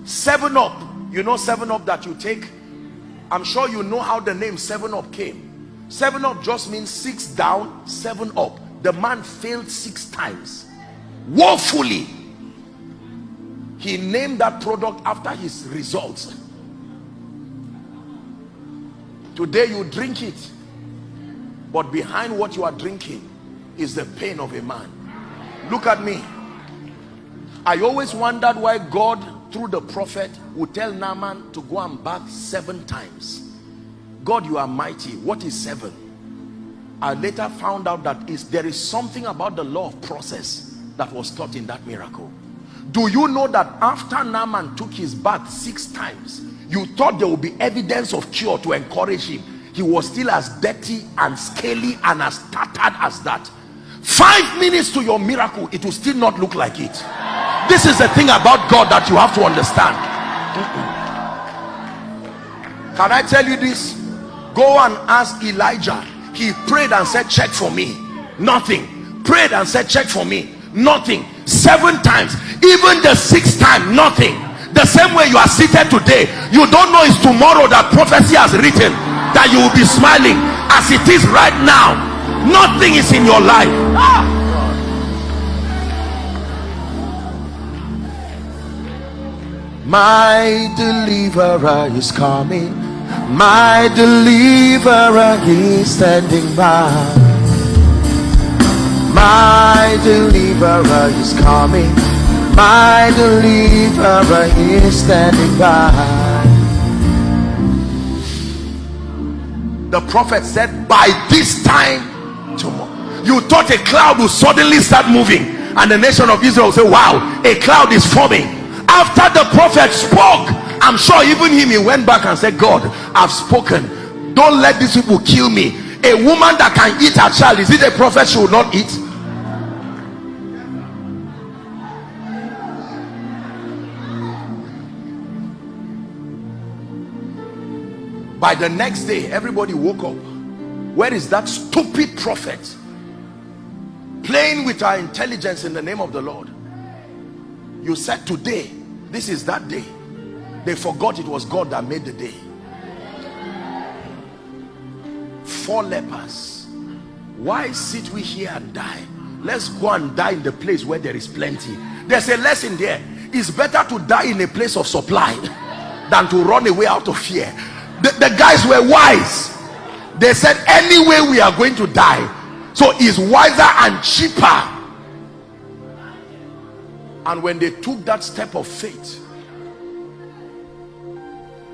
7-Up, you know 7-Up that you take? I'm sure you know how the name 7-Up came. 7-Up just means 6 down, 7 up. The man failed 6 times woefully. He named that product after his results. Today you drink it, but behind what you are drinking is the pain of a man. Look at me. I always wondered why God through the prophet would tell Naaman to go and bath 7 times. God, you are mighty. What is 7? I later found out that there is something about the law of process that was taught in that miracle. Do you know that after Naaman took his bath 6 times, you thought there would be evidence of cure to encourage him? He was still as dirty and scaly and as tattered as that. 5 minutes to your miracle, it will still not look like it. This is the thing about God that you have to understand. Can I tell you this? Go and ask Elijah. He prayed and said, check for me. Nothing. Prayed and said, check for me. Nothing. 7 times. Even the 6th time, nothing. The same way you are seated today, you don't know it's tomorrow that prophecy has written that you will be smiling. As it is right now, nothing is in your life. My deliverer is coming. My deliverer is standing by. My deliverer is coming. My deliverer is standing by. The prophet said, by this time tomorrow. You thought a cloud would suddenly start moving, and the nation of Israel will say, wow, a cloud is forming. After the prophet spoke, I'm sure even him, he went back and said, God, I've spoken. Don't let these people kill me. A woman that can eat her child, is it a prophet she will not eat? By the next day, everybody woke up. Where is that stupid prophet playing with our intelligence in the name of the Lord? You said today, this is that day. They forgot it was God that made the day. 4 lepers. Why sit we here and die? Let's go and die in the place where there is plenty. There's a lesson there. It's better to die in a place of supply than to run away out of fear. The guys were wise. They said, anyway we are going to die, so it's wiser and cheaper. And when they took that step of faith,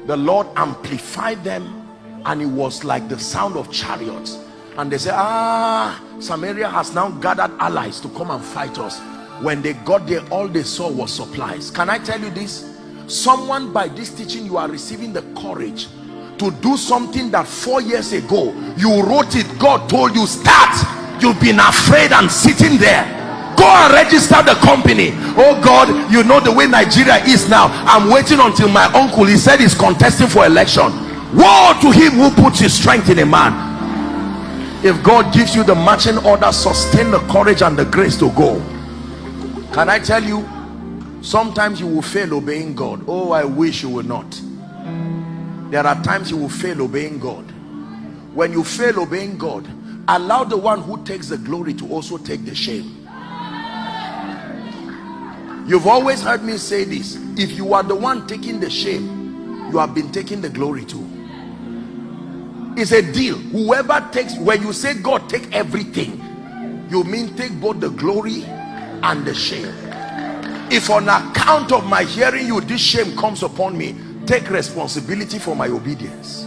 the Lord amplified them, and it was like the sound of chariots. And they said, Samaria has now gathered allies to come and fight us. When they got there, all they saw was supplies. Can I tell you this? Someone, by this teaching, you are receiving the courage to do something that 4 years ago you wrote it, God told you start, you've been afraid and sitting there. Go and register the company. Oh God, you know the way Nigeria is now. I'm waiting until my uncle, he said he's contesting for election. Woe to him who puts his strength in a man. If God gives you the marching order, sustain the courage and the grace to go. Can I tell you, sometimes you will fail obeying God. Oh, I wish you would not. There are times you will fail obeying God. When you fail obeying God, allow the one who takes the glory to also take the shame. You've always heard me say this: if you are the one taking the shame, you have been taking the glory too. It's a deal. Whoever takes, when you say God take everything, you mean take both the glory and the shame. If on account of my hearing you this shame comes upon me, take responsibility for my obedience.